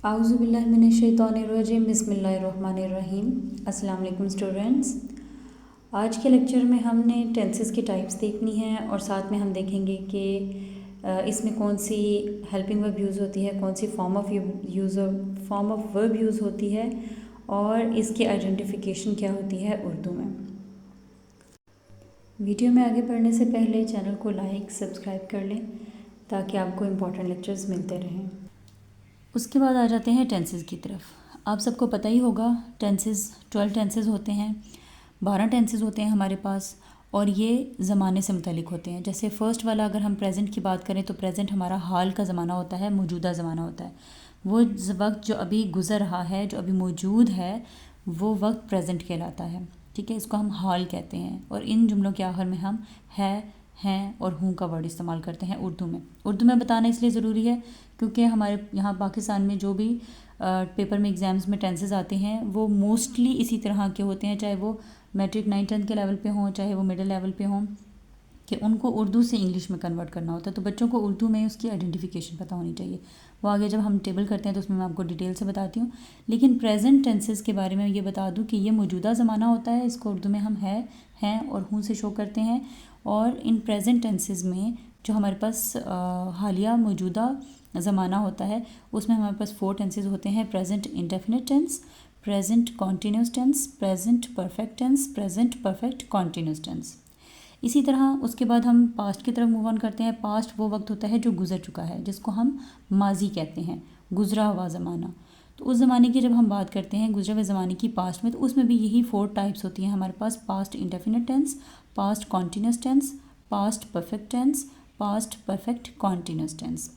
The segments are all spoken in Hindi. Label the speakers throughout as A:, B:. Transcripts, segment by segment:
A: आउज़ुबिल्लाहिमिनश्शैतानिर्रजीम बिस्मिल्लाहिर्रहमानिर्रहीम। अस्सलाम वालेकुम स्टूडेंट्स। आज के लेक्चर में हमने टेंसेस की टाइप्स देखनी है और साथ में हम देखेंगे कि इसमें कौन सी हेल्पिंग वर्ब यूज़ होती है, कौन सी फॉर्म ऑफ वर्ब यूज़ होती है और इसकी आइडेंटिफिकेशन क्या होती है उर्दू में। वीडियो में आगे बढ़ने से पहले चैनल को लाइक सब्सक्राइब कर लें ताकि आपको इम्पॉर्टेंट लेक्चर्स मिलते रहें। उसके बाद आ जाते हैं टेंसेस की तरफ। आप सबको पता ही होगा टेंसेस 12 टेंसेस होते हैं, 12 टेंसेस होते हैं हमारे पास और ये ज़माने से मुतालिक होते हैं। जैसे फ़र्स्ट वाला अगर हम प्रेजेंट की बात करें तो प्रेजेंट हमारा हाल का ज़माना होता है, मौजूदा ज़माना होता है। वो वक्त जो अभी गुज़र रहा है, जो अभी मौजूद है, वो वक्त प्रेजेंट कहलाता है। ठीक है, इसको हम हाल कहते हैं। और इन जुमलों के आखिर में हम है, हैं और हूँ का वर्ड इस्तेमाल करते हैं उर्दू में। उर्दू में बताना इसलिए ज़रूरी है क्योंकि हमारे यहाँ पाकिस्तान में जो भी पेपर में एग्ज़ाम्स में टेंसेस आते हैं वो मोस्टली इसी तरह के होते हैं, चाहे वो मैट्रिक 9th-10th के लेवल पे हों, चाहे वो मिडिल लेवल पे हों, कि उनको उर्दू से इंग्लिश में कन्वर्ट करना होता है। तो बच्चों को उर्दू में उसकी आइडेंटिफिकेशन पता होनी चाहिए। वो आगे जब हम टेबल करते हैं तो उसमें मैं आपको डिटेल से बताती हूँ। लेकिन प्रेजेंट टेंसेस के बारे में ये बता दूँ कि ये मौजूदा ज़माना होता है, इसको उर्दू में हम है, हैं और हूँ से शो करते हैं। और इन प्रेजेंट टेंसेस में जो हमारे पास हालिया मौजूदा ज़माना होता है उसमें हमारे पास 4 टेंसेस होते हैं। Present indefinite tense, present continuous tense, present perfect tense, present perfect continuous tense. इसी तरह उसके बाद हम पास्ट की तरफ मूव ऑन करते हैं। पास्ट वो वक्त होता है जो गुजर चुका है, जिसको हम माजी कहते हैं, गुजरा हुआ ज़माना। तो उस ज़माने की जब हम बात करते हैं गुजरे हुए ज़माने की पास्ट में, तो उसमें भी यही 4 टाइप्स होती हैं हमारे पास। Past indefinite tense, past continuous tense, past perfect tense, past perfect continuous tense.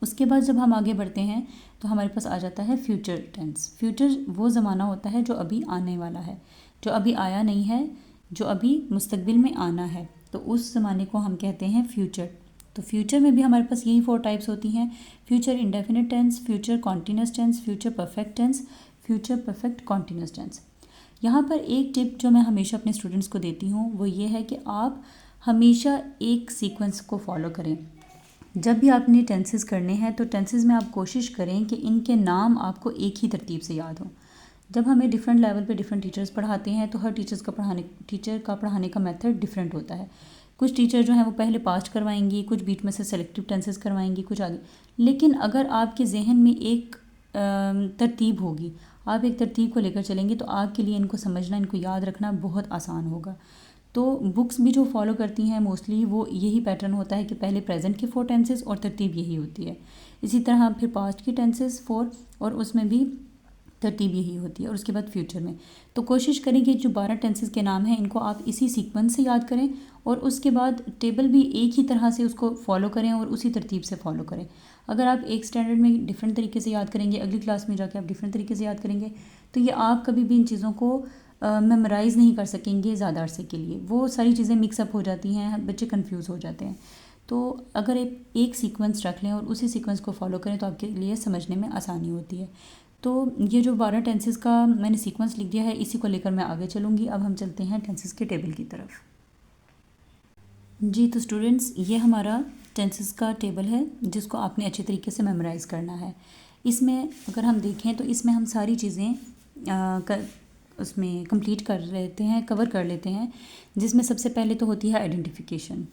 A: उसके बाद जब हम आगे बढ़ते हैं तो हमारे पास आ जाता है फ्यूचर टेंस। फ्यूचर वो ज़माना होता है जो अभी आने वाला है, जो अभी आया नहीं है, जो अभी मुस्तकबिल में आना है, तो उस ज़माने को हम कहते हैं फ्यूचर। तो फ्यूचर में भी हमारे पास यही 4 टाइप्स होती हैं। Future indefinite tense, future continuous tense, future perfect tense, future perfect continuous tense. यहाँ पर एक टिप जो मैं हमेशा अपने स्टूडेंट्स को देती हूँ वो ये है कि आप हमेशा एक सीक्वेंस को फॉलो करें। जब भी आपने टेंसेस करने हैं तो टेंसेस में आप कोशिश करें कि इनके नाम आपको एक ही तरतीब से याद हों। जब हमें डिफरेंट लेवल पे डिफरेंट टीचर्स पढ़ाते हैं तो हर टीचर का पढ़ाने का मेथड डिफरेंट होता है। कुछ टीचर जो हैं वो पहले पास्ट करवाएंगी, कुछ बीच में से सेलेक्टिव टेंसेस करवाएंगी, कुछ आगे। लेकिन अगर आपके जहन में एक तरतीब होगी, आप एक तरतीब को लेकर चलेंगे तो आपके लिए इनको समझना, इनको याद रखना बहुत आसान होगा। तो बुक्स भी जो फॉलो करती हैं मोस्टली वो यही पैटर्न होता है कि पहले प्रेजेंट के 4 टेंसेस और तरतीब यही होती है। इसी तरह फिर पास्ट की टेंसेस 4 और उसमें भी तरतीब यही होती है, और उसके बाद फ्यूचर में। तो कोशिश करें कि जो 12 टेंसेस के नाम हैं इनको आप इसी सीक्वेंस से याद करें और उसके बाद टेबल भी एक ही तरह से उसको फॉलो करें और उसी तरतीब से फॉलो करें। अगर आप एक स्टैंडर्ड में डिफरेंट तरीके से याद करेंगे, अगली क्लास में जाके आप डिफरेंट तरीके से याद करेंगे, तो ये आप कभी भी इन चीज़ों को मेमोराइज़ नहीं कर सकेंगे ज़्यादा अरसे के लिए। वो सारी चीज़ें मिक्सअप हो जाती हैं, बच्चे कंफ्यूज हो जाते हैं। तो अगर एक सीक्वेंस रख लें और उसी सीक्वेंस को फॉलो करें तो आपके लिए समझने में आसानी होती है। तो ये जो 12 टेंसेस का मैंने सीक्वेंस लिख दिया है, इसी को लेकर मैं आगे चलूँगी। अब हम चलते हैं टेंसेस के टेबल की तरफ। जी तो स्टूडेंट्स, ये हमारा टेंसेस का टेबल है जिसको आपने अच्छे तरीके से मेमोराइज़ करना है। इसमें अगर हम देखें तो इसमें हम सारी चीज़ें उसमें कंप्लीट कर लेते हैं, कवर कर लेते हैं, जिसमें सबसे पहले तो होती है आइडेंटिफिकेशन।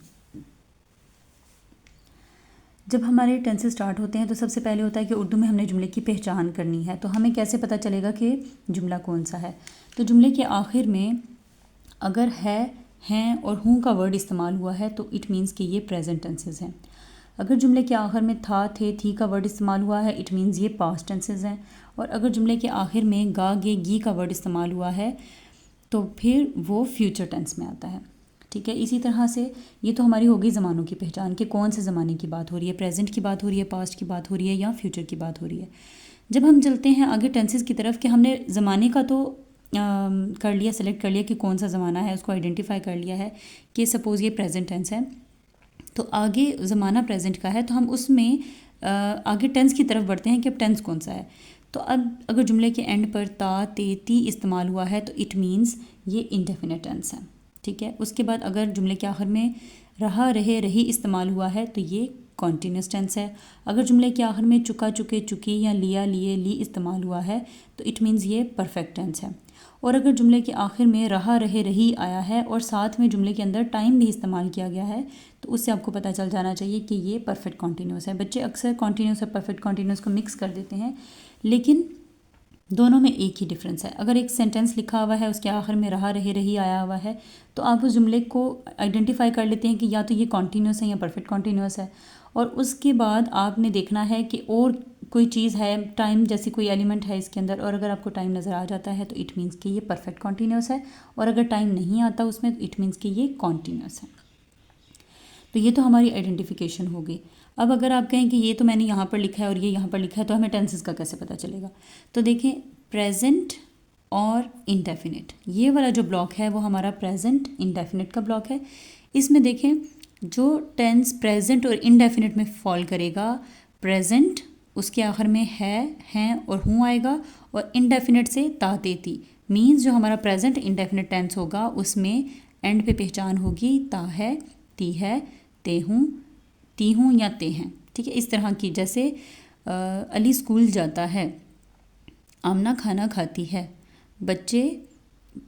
A: जब हमारे टेंसेस स्टार्ट होते हैं तो सबसे पहले होता है कि उर्दू में हमने जुमले की पहचान करनी है। तो हमें कैसे पता चलेगा कि जुमला कौन सा है? तो जुमले के आखिर में अगर है, हैं और हूँ का वर्ड इस्तेमाल हुआ है तो इट मीन्स कि ये प्रेजेंट टेंसेस हैं। अगर जुमले के आखिर में था, थे, थी का वर्ड इस्तेमाल हुआ है, इट मीन्स ये पास्ट टेंसेस हैं। और अगर जुमले के आखिर में गा, गे, गी का वर्ड इस्तेमाल हुआ है तो फिर वो फ्यूचर टेंस में आता है। ठीक है, इसी तरह से ये तो हमारी हो गई ज़मानों की पहचान कि कौन से ज़माने की बात हो रही है, प्रेजेंट की बात हो रही है, पास्ट की बात हो रही है या फ्यूचर की बात हो रही है। जब हम चलते हैं आगे टेंसेस की तरफ कि हमने ज़माने का तो कर लिया, सेलेक्ट कर लिया कि कौन सा ज़माना है, उसको आइडेंटिफाई कर लिया है कि सपोज़ ये प्रेजेंट टेंस है, तो आगे ज़माना प्रेजेंट का है तो हम उसमें आगे टेंस की तरफ बढ़ते हैं कि अब टेंस कौन सा है। तो अब अगर जुमले के एंड पर ता, ते, ती इस्तेमाल हुआ है तो इट मीन्स ये इंडेफिनिट टेंस है। ठीक है, उसके बाद अगर जुमले के आखिर में रहा, रहे, रही इस्तेमाल हुआ है तो ये कॉन्टीन्यूस टेंस है। अगर जुमले के आखिर में चुका, चुके, चुकी या लिया, लिए, ली इस्तेमाल हुआ है तो इट मीन्स ये परफेक्ट टेंस है। और अगर जुमले के आखिर में रहा, रहे, रही आया है और साथ में जुमले के अंदर टाइम भी इस्तेमाल किया गया है तो उससे आपको पता चल जाना चाहिए कि ये परफेक्ट कॉन्टीन्यूस है। बच्चे अक्सर कॉन्टीन्यूस और परफेक्ट कॉन्टीन्यूस को मिक्स कर देते हैं, लेकिन दोनों में एक ही डिफरेंस है। अगर एक सेंटेंस लिखा हुआ है, उसके आखिर में रहा, रहे, रही आया हुआ है तो आप उस जुमले को आइडेंटिफाई कर लेते हैं कि या तो ये कॉन्टीन्यूस है या परफेक्ट कॉन्टीन्यूस है। और उसके बाद आपने देखना है कि और कोई चीज़ है, टाइम जैसी कोई एलिमेंट है इसके अंदर, और अगर आपको टाइम नज़र आ जाता है तो इट मीन्स कि ये परफेक्ट कॉन्टीन्यूस है, और अगर टाइम नहीं आता उसमें तो इट मीन्स कि ये कॉन्टीन्यूस है। तो ये तो हमारी आइडेंटिफिकेशन होगी। अब अगर आप कहें कि ये तो मैंने यहाँ पर लिखा है और ये यहाँ पर लिखा है तो हमें टेंसेस का कैसे पता चलेगा? तो देखें, प्रेजेंट और इंडेफिनिट, ये वाला जो ब्लॉक है वो हमारा प्रेजेंट इंडेफिनिट का ब्लॉक है। इसमें देखें जो टेंस प्रेजेंट और इंडेफिनिट में फॉल करेगा, प्रेजेंट उसके आखिर में है, हैं और हूँ आएगा, और इंडेफिनिट से ता, ते, ती। मीन्स जो हमारा प्रेजेंट इंडेफिनिट टेंस होगा उसमें एंड पे पहचान होगी ता है, ती है, ते हूँ, ती हूँ या ते हैं। ठीक है, इस तरह की, जैसे अली स्कूल जाता है, आमना खाना खाती है, बच्चे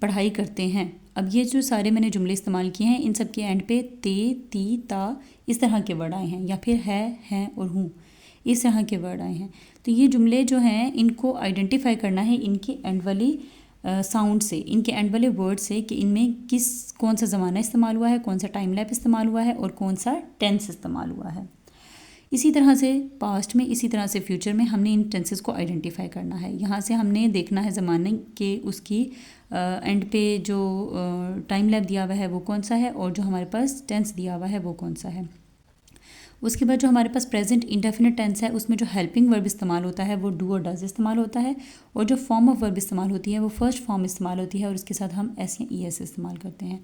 A: पढ़ाई करते हैं। अब ये जो सारे मैंने जुमले इस्तेमाल किए हैं इन सब के एंड पे ते, ती, ता इस तरह के वर्ड आए हैं, या फिर है, हैं और हूँ इस तरह के वर्ड आए हैं। तो ये जुमले जो हैं इनको आइडेंटिफाई करना है इनके एंड वाली साउंड से, इनके एंड वाले वर्ड से, कि इनमें कौन सा ज़माना इस्तेमाल हुआ है, कौन सा टाइम लैप इस्तेमाल हुआ है और कौन सा टेंस इस्तेमाल हुआ है। इसी तरह से पास्ट में, इसी तरह से फ्यूचर में हमने इन टेंसेस को आइडेंटिफाई करना है। यहाँ से हमने देखना है ज़माने के उसकी एंड पे जो टाइम लैप दिया हुआ है वो कौन सा है, और जो हमारे पास टेंस दिया हुआ है वो कौन सा है। उसके बाद जो हमारे पास प्रेजेंट इंडेफिनिट टेंस है उसमें जो हेल्पिंग वर्ब इस्तेमाल होता है वो डू और डज इस्तेमाल होता है, और जो फॉर्म ऑफ वर्ब इस्तेमाल होती है वो फर्स्ट फॉर्म इस्तेमाल होती है, और उसके साथ हम एस या ई एस इस्तेमाल करते हैं।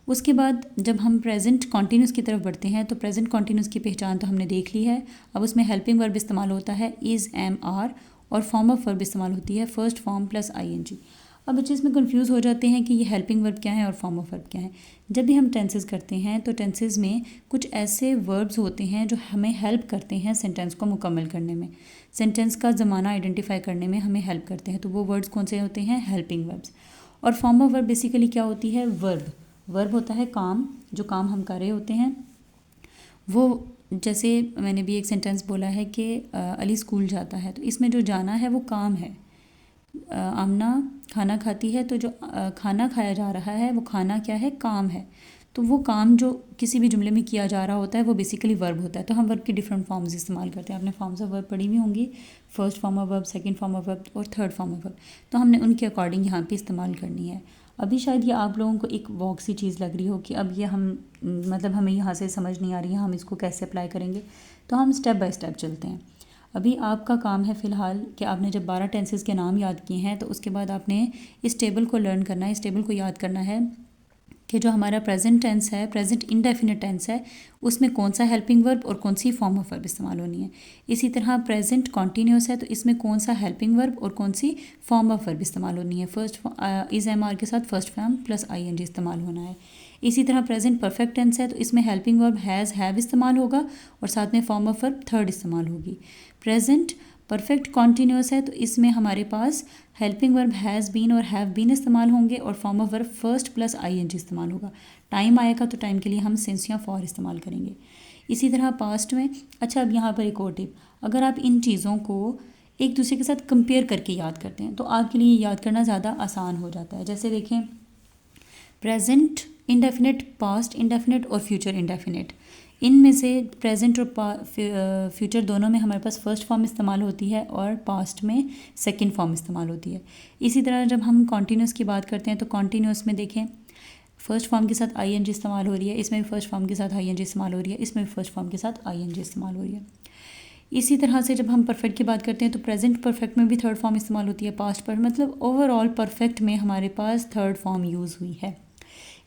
A: उसके बाद जब हम प्रेजेंट कॉन्टीन्यूस की तरफ बढ़ते हैं तो प्रेजेंट कॉन्टीन्यूस की पहचान तो हमने देख ली है। अब उसमें हेल्पिंग वर्ब इस्तेमाल होता है इज़, एम, आर, और फॉर्म ऑफ वर्ब इस्तेमाल होती है first form plus I N G. अब बच्चे इसमें कंफ्यूज हो जाते हैं कि ये हेल्पिंग वर्ब क्या है और फॉर्म ऑफ वर्ब क्या है। जब भी हम टेंसेस करते हैं तो टेंसेस में कुछ ऐसे वर्ब्स होते हैं जो हमें हेल्प करते हैं सेंटेंस को मुकम्मल करने में, सेंटेंस का ज़माना आइडेंटिफाई करने में हमें हेल्प करते हैं। तो वो वर्ड्स कौन से होते हैं? Helping verbs. और फॉर्म ऑफ वर्ब बेसिकली क्या होती है? वर्ब। वर्ब होता है काम, जो काम हम कर रहे होते हैं वो, जैसे मैंने भी एक सेंटेंस बोला है कि अली स्कूल जाता है, तो इसमें जो जाना है वो काम है। आमना खाना खाती है, तो जो खाना खाया जा रहा है वो खाना क्या है? काम है। तो वो काम जो किसी भी जुमले में किया जा रहा होता है वो बेसिकली वर्ब होता है। तो हम वर्ब की डिफरेंट फॉर्म्स इस्तेमाल करते हैं। आपने फॉर्म्स ऑफ वर्ब पढ़ी हुई होंगी, first form of verb, second form of verb और थर्ड फॉर्म ऑफ वर्ब। तो हमने उनके अकॉर्डिंग यहाँ पे इस्तेमाल करनी है। अभी शायद ये आप लोगों को एक वॉक सी चीज़ लग रही हो कि अब ये हम मतलब हमें यहाँ से समझ नहीं आ रही है, हम इसको कैसे अप्लाई करेंगे। तो हम स्टेप बाय स्टेप चलते हैं। अभी आपका काम है फ़िलहाल कि आपने जब 12 टेंसेस के नाम याद किए हैं तो उसके बाद आपने इस टेबल को लर्न करना है, इस टेबल को याद करना है कि जो हमारा प्रेजेंट टेंस है, प्रेजेंट इंडेफिनिट टेंस है, उसमें कौन सा हेल्पिंग वर्ब और कौन सी फॉर्म ऑफ वर्ब इस्तेमाल होनी है। इसी तरह प्रेजेंट कॉन्टीन्यूस है तो इसमें कौन सा हेल्पिंग वर्ब और कौन सी फॉर्म ऑफ वर्ब इस्तेमाल होनी है। फर्स्ट इज़, एम, आर के साथ first form plus I N G इस्तेमाल होना है। इसी तरह प्रेजेंट परफेक्ट टेंस है तो इसमें हेल्पिंग वर्ब हैज़, हैव इस्तेमाल होगा और साथ में फॉर्म ऑफ वर्ब थर्ड इस्तेमाल होगी। प्रेजेंट परफेक्ट कॉन्टीन्यूस है तो इसमें हमारे पास हेल्पिंग वर्ब हैज़ बीन और हैव बीन इस्तेमाल होंगे और form of verb first plus I N G इस्तेमाल होगा। टाइम आएगा तो टाइम के लिए हम सिंस या फॉर इस्तेमाल करेंगे। इसी तरह पास्ट में, अच्छा अब यहाँ पर एक और टिप, अगर आप इन चीज़ों को एक दूसरे के साथ कंपेयर करके याद करते हैं तो आपके लिए याद करना ज़्यादा आसान हो जाता है। जैसे देखें, प्रेजेंट इंडेफिनिट, पास्ट इंडेफिनिट और फ्यूचर इंडेफिनिट, इनमें से प्रेजेंट और फ्यूचर दोनों में हमारे पास फर्स्ट फॉर्म इस्तेमाल होती है और पास्ट में सेकंड फॉर्म इस्तेमाल होती है। इसी तरह जब हम कॉन्टीन्यूस की बात करते हैं तो कॉन्टीन्यूस में देखें फर्स्ट फॉर्म के साथ आई एन जी इस्तेमाल हो रही है, इसमें भी फर्स्ट फॉर्म के साथ आई एन जी इस्तेमाल हो रही है, इसमें भी फर्स्ट फॉर्म के साथ आई एन जी इस्तेमाल हो रही है। इसी तरह से जब हम परफेक्ट की बात करते हैं तो प्रेजेंट परफेक्ट में भी थर्ड फॉर्म इस्तेमाल होती है, पास्ट पर, मतलब ओवरऑल परफेक्ट में हमारे पास थर्ड फॉर्म यूज़ हुई है।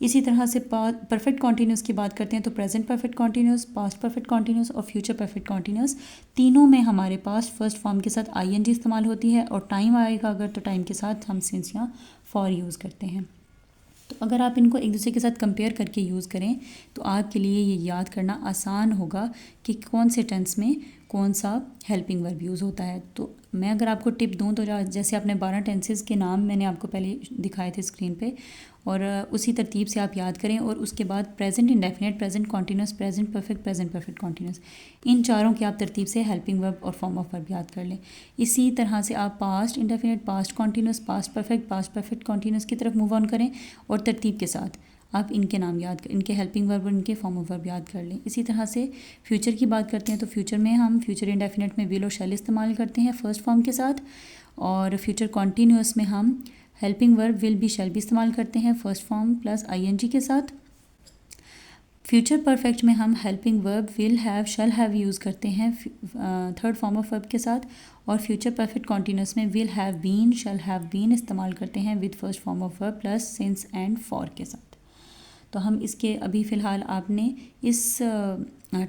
A: इसी तरह से परफेक्ट कॉन्टीन्यूस की बात करते हैं तो present perfect continuous, past perfect continuous और फ्यूचर परफेक्ट कॉन्टीन्यूस, तीनों में हमारे पास फर्स्ट फॉर्म के साथ आई एन जी इस्तेमाल होती है और टाइम आएगा अगर तो टाइम के साथ हम सिंस या फॉर यूज़ करते हैं। तो अगर आप इनको एक दूसरे के साथ कंपेयर करके यूज़ करें तो आपके लिए ये याद करना आसान होगा कि कौन से टेंस में कौन सा हेल्पिंग वर्ब यूज़ होता है। तो मैं अगर आपको टिप दूं तो जैसे आपने 12 टेंसेस के नाम मैंने आपको पहले दिखाए थे स्क्रीन पे, और उसी तरतीब से आप याद करें। और उसके बाद present indefinite, present continuous, present perfect continuous, इन चारों की आप तरतीब से हेल्पिंग वर्ब और फॉर्म ऑफ वर्ब याद कर लें। इसी तरह से आप past indefinite, past continuous, past perfect continuous की तरफ मूव ऑन करें और तरतीब के साथ आप इनके नाम इनके हेल्पिंग वर्ब और इनके फॉर्म ऑफ वर्ब याद कर लें। इसी तरह से फ्यूचर की बात करते हैं तो फ्यूचर में हम फ्यूचर इंडेफिनिट में विल और शैल इस्तेमाल करते हैं फर्स्ट फॉर्म के साथ, और फ्यूचर कॉन्टीन्यूअस में हम हेल्पिंग वर्ब विल बी शैल भी इस्तेमाल करते हैं फर्स्ट फॉर्म प्लस आईएनजी के साथ। फ्यूचर परफेक्ट में हम helping verb will have, shall have use करते हैं थर्ड फॉर्म ऑफ वर्ब के साथ, और फ्यूचर परफेक्ट कॉन्टीन्यूअस में will have been, shall have been इस्तेमाल करते हैं with first form of verb plus since and for के साथ। तो हम इसके अभी फ़िलहाल आपने इस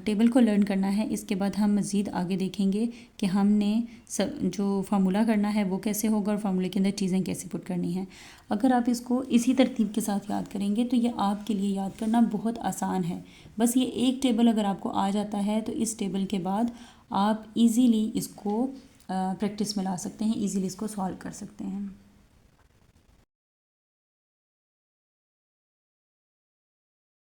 A: टेबल को लर्न करना है। इसके बाद हम मज़ीद आगे देखेंगे कि हमने जो फार्मूला करना है वो कैसे होगा और फार्मूले के अंदर चीज़ें कैसे पुट करनी हैं। अगर आप इसको इसी तरतीब के साथ याद करेंगे तो ये आपके लिए याद करना बहुत आसान है। बस ये एक टेबल अगर आपको आ जाता है तो इस टेबल के बाद आप इजीली इसको प्रैक्टिस में ला सकते हैं, इजीली इसको सॉल्व कर सकते हैं।